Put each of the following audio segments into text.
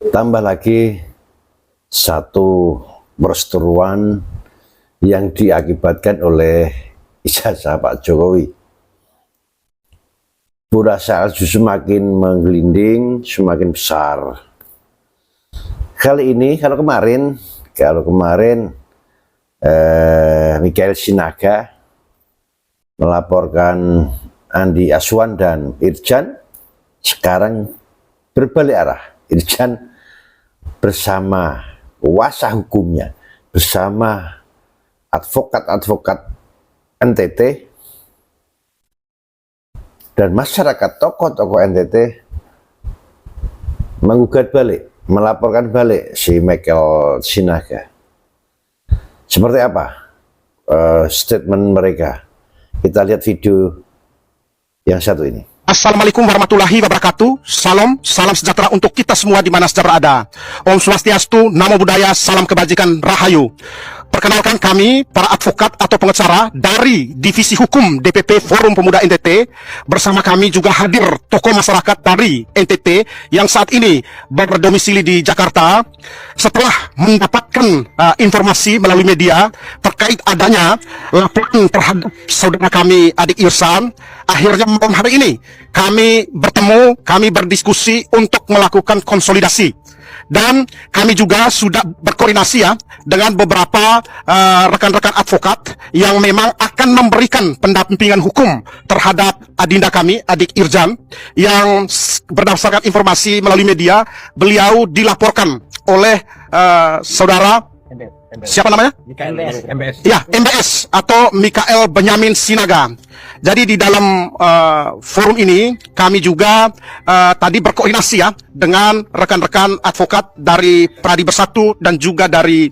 Tambah lagi satu perseteruan yang diakibatkan oleh ijazah Pak Jokowi. Pura salju semakin menggelinding, semakin besar. Kali ini, kalau kemarin Michael Sinaga melaporkan Andi Aswan dan Irjan, sekarang berbalik arah. Irjan bersama kuasa hukumnya, bersama advokat-advokat NTT dan masyarakat, tokoh-tokoh NTT menggugat balik, melaporkan balik si Michael Sinaga. Seperti apa statement mereka? Kita lihat video yang satu ini. Assalamualaikum warahmatullahi wabarakatuh. Salam sejahtera untuk kita semua di mana saja berada. Om Swastiastu, Namo Buddhaya, salam kebajikan, Rahayu. Perkenalkan, kami para advokat atau pengacara dari Divisi Hukum DPP Forum Pemuda NTT. Bersama kami juga hadir tokoh masyarakat dari NTT yang saat ini berdomisili di Jakarta. Setelah mendapatkan informasi melalui media terkait adanya laporan terhadap saudara kami adik Irsan, akhirnya malam hari ini kami bertemu, kami berdiskusi untuk melakukan konsolidasi. Dan kami juga sudah berkoordinasi ya dengan beberapa rekan-rekan advokat yang memang akan memberikan pendampingan hukum terhadap adinda kami, adik Irjan, yang berdasarkan informasi melalui media, beliau dilaporkan oleh saudara siapa namanya? MBS. Ya, MBS atau Michael Benyamin Sinaga. Jadi di dalam forum ini kami juga tadi berkoordinasi ya dengan rekan-rekan advokat dari Pradi Bersatu dan juga dari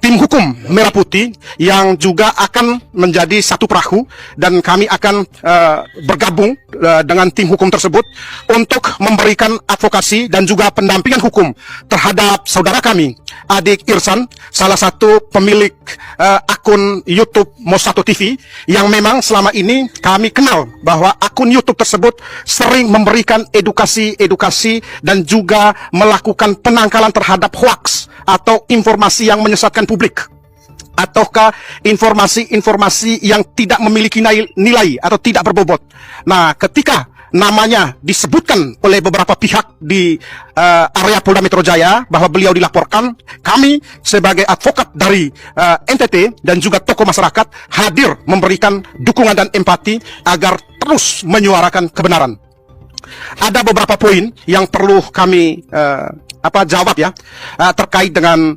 tim hukum Merah Putih yang juga akan menjadi satu perahu, dan kami akan bergabung dengan tim hukum tersebut untuk memberikan advokasi dan juga pendampingan hukum terhadap saudara kami adik Irsan, salah satu pemilik akun YouTube Mosato TV, yang memang selama ini kami kenal bahwa akun YouTube tersebut sering memberikan edukasi dan juga melakukan penangkalan terhadap hoaks atau informasi yang menyesatkan publik, ataukah informasi-informasi yang tidak memiliki nilai atau tidak berbobot. Nah, ketika namanya disebutkan oleh beberapa pihak di area Polda Metro Jaya bahwa beliau dilaporkan, kami sebagai advokat dari NTT dan juga tokoh masyarakat hadir memberikan dukungan dan empati agar terus menyuarakan kebenaran. Ada beberapa poin yang perlu kami jawab ya terkait dengan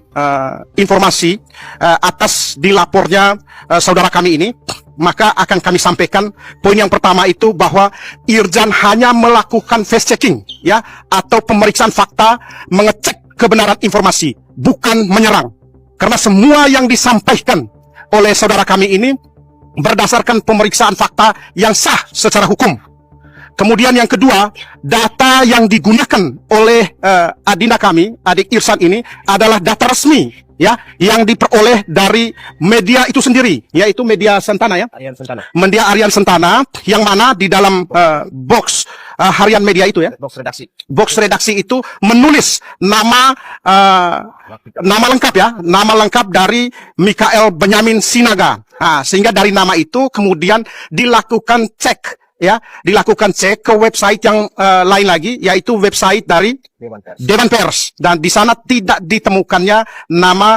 informasi atas dilapornya saudara kami ini. Maka akan kami sampaikan poin yang pertama itu bahwa Irjan hanya melakukan face checking ya, atau pemeriksaan fakta, mengecek kebenaran informasi, bukan menyerang. Karena semua yang disampaikan oleh saudara kami ini berdasarkan pemeriksaan fakta yang sah secara hukum. Kemudian yang kedua, data yang digunakan oleh adinda kami, adik Irsan ini adalah data resmi ya, yang diperoleh dari media itu sendiri, yaitu media Sentana ya, media Aryan Sentana, yang mana di dalam box harian media itu ya, box redaksi itu menulis nama lengkap ya, nama lengkap dari Michael Benyamin Sinaga. Nah, sehingga dari nama itu kemudian dilakukan cek ya, dilakukan cek ke website yang lain lagi, yaitu website dari Dewan Pers, dan di sana tidak ditemukannya nama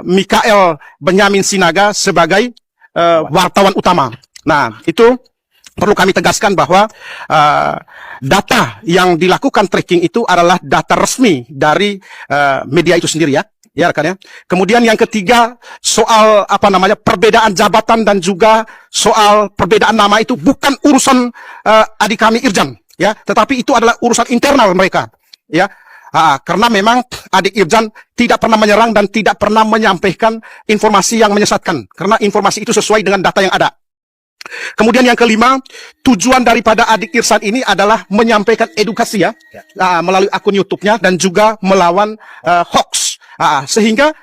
Michael Benyamin Sinaga sebagai wartawan utama. Nah, itu perlu kami tegaskan bahwa data yang dilakukan tracking itu adalah data resmi dari media itu sendiri ya. Ya rekan ya. Kemudian yang ketiga, soal perbedaan jabatan dan juga soal perbedaan nama itu bukan urusan adik kami Irjan ya, tetapi itu adalah urusan internal mereka ya. Karena memang adik Irjan tidak pernah menyerang dan tidak pernah menyampaikan informasi yang menyesatkan, karena informasi itu sesuai dengan data yang ada. Kemudian yang kelima, tujuan daripada adik Irsan ini adalah menyampaikan edukasi ya, melalui akun YouTube-nya dan juga melawan hoax. Sehingga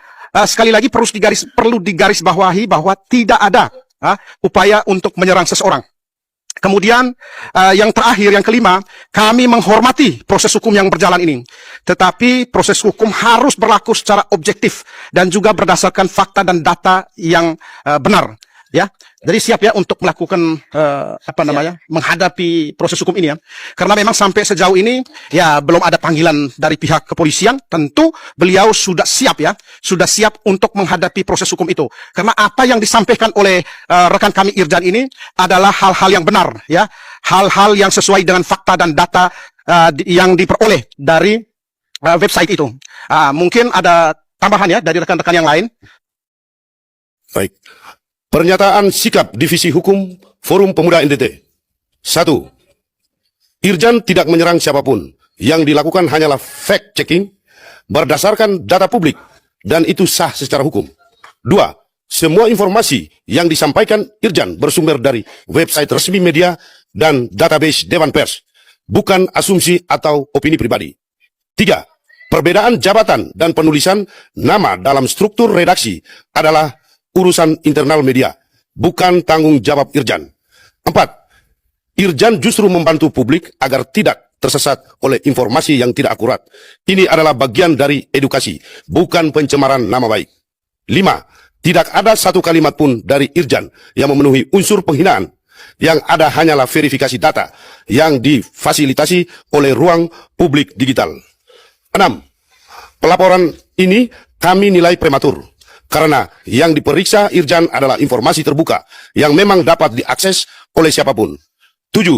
sekali lagi perlu digarisbawahi bahwa tidak ada upaya untuk menyerang seseorang. Kemudian yang terakhir, yang kelima, kami menghormati proses hukum yang berjalan ini. Tetapi proses hukum harus berlaku secara objektif dan juga berdasarkan fakta dan data yang benar. Ya, jadi siap ya untuk melakukan menghadapi proses hukum ini ya. Karena memang sampai sejauh ini ya belum ada panggilan dari pihak kepolisian. Tentu beliau sudah siap ya, sudah siap untuk menghadapi proses hukum itu. Karena apa yang disampaikan oleh rekan kami Irjan ini adalah hal-hal yang benar ya, hal-hal yang sesuai dengan fakta dan data yang diperoleh dari website itu. Mungkin ada tambahan ya dari rekan-rekan yang lain. Baik. Pernyataan sikap Divisi Hukum Forum Pemuda NTT. 1. Irjan tidak menyerang siapapun. Yang dilakukan hanyalah fact-checking berdasarkan data publik dan itu sah secara hukum. 2. Semua informasi yang disampaikan Irjan bersumber dari website resmi media dan database Dewan Pers, bukan asumsi atau opini pribadi. 3. Perbedaan jabatan dan penulisan nama dalam struktur redaksi adalah urusan internal media, bukan tanggung jawab Irjan. 4. Irjan justru membantu publik agar tidak tersesat oleh informasi yang tidak akurat. Ini adalah bagian dari edukasi, bukan pencemaran nama baik. 5. Tidak ada satu kalimat pun dari Irjan yang memenuhi unsur penghinaan. Yang ada hanyalah verifikasi data yang difasilitasi oleh ruang publik digital. 6. Pelaporan ini kami nilai prematur. Karena yang diperiksa Irjan adalah informasi terbuka yang memang dapat diakses oleh siapapun. 7.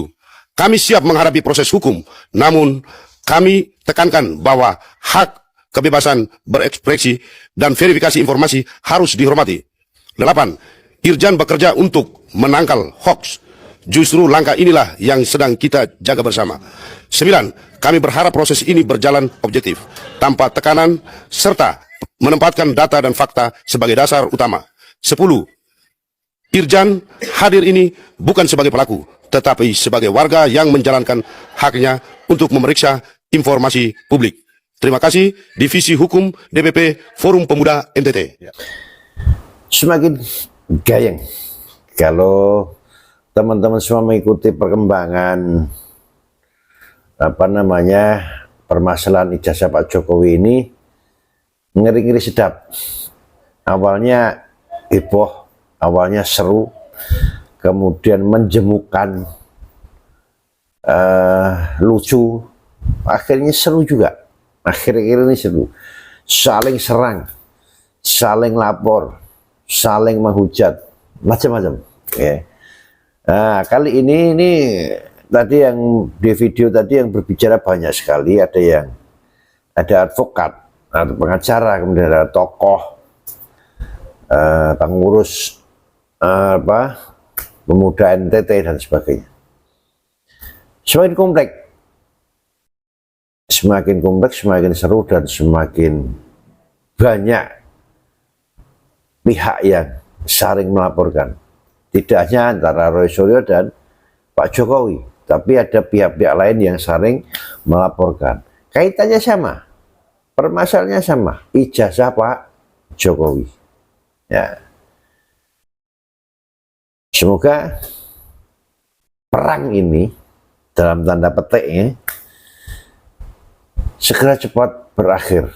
Kami siap menghadapi proses hukum, namun kami tekankan bahwa hak kebebasan berekspresi dan verifikasi informasi harus dihormati. 8. Irjan bekerja untuk menangkal hoax. Justru langkah inilah yang sedang kita jaga bersama. 9. Kami berharap proses ini berjalan objektif, tanpa tekanan, serta menempatkan data dan fakta sebagai dasar utama. 10. Irjan hadir ini bukan sebagai pelaku, tetapi sebagai warga yang menjalankan haknya untuk memeriksa informasi publik. Terima kasih, Divisi Hukum DPP Forum Pemuda NTT. Semakin gayeng kalau teman-teman semua mengikuti perkembangan permasalahan ijazah Pak Jokowi ini. Ngeri-ngeri sedap. Awalnya heboh, awalnya seru, kemudian menjemukan, lucu, akhirnya seru juga. Akhir-akhir ini seru. Saling serang, saling lapor, saling menghujat, macam-macam. Ya. Nah, kali ini tadi yang di video tadi yang berbicara banyak sekali, ada advokat atau pengacara, kemudian ada tokoh, pengurus pemuda NTT dan sebagainya. Semakin kompleks, semakin seru dan semakin banyak pihak yang saling melaporkan. Tidak hanya antara Roy Suryo dan Pak Jokowi, tapi ada pihak-pihak lain yang saling melaporkan. Kaitannya sama. Permasalahannya sama, ijazah Pak Jokowi. Ya. Semoga perang ini dalam tanda petiknya segera cepat berakhir.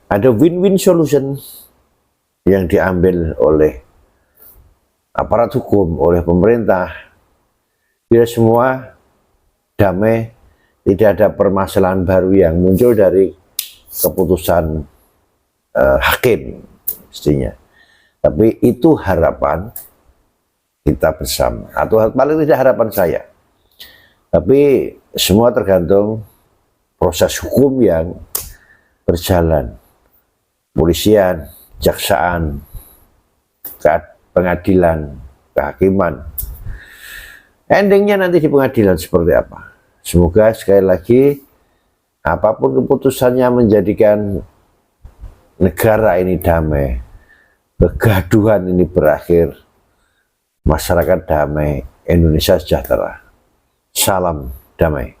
Ada win-win solution yang diambil oleh aparat hukum, oleh pemerintah. Biar semua damai. Tidak ada permasalahan baru yang muncul dari keputusan hakim mestinya. Tapi itu harapan kita bersama, atau paling tidak harapan saya. Tapi semua tergantung proses hukum yang berjalan. Polisian, jaksaan, pengadilan, kehakiman. Endingnya nanti di pengadilan seperti apa? Semoga sekali lagi apapun keputusannya menjadikan negara ini damai, kegaduhan ini berakhir, masyarakat damai, Indonesia sejahtera. Salam damai.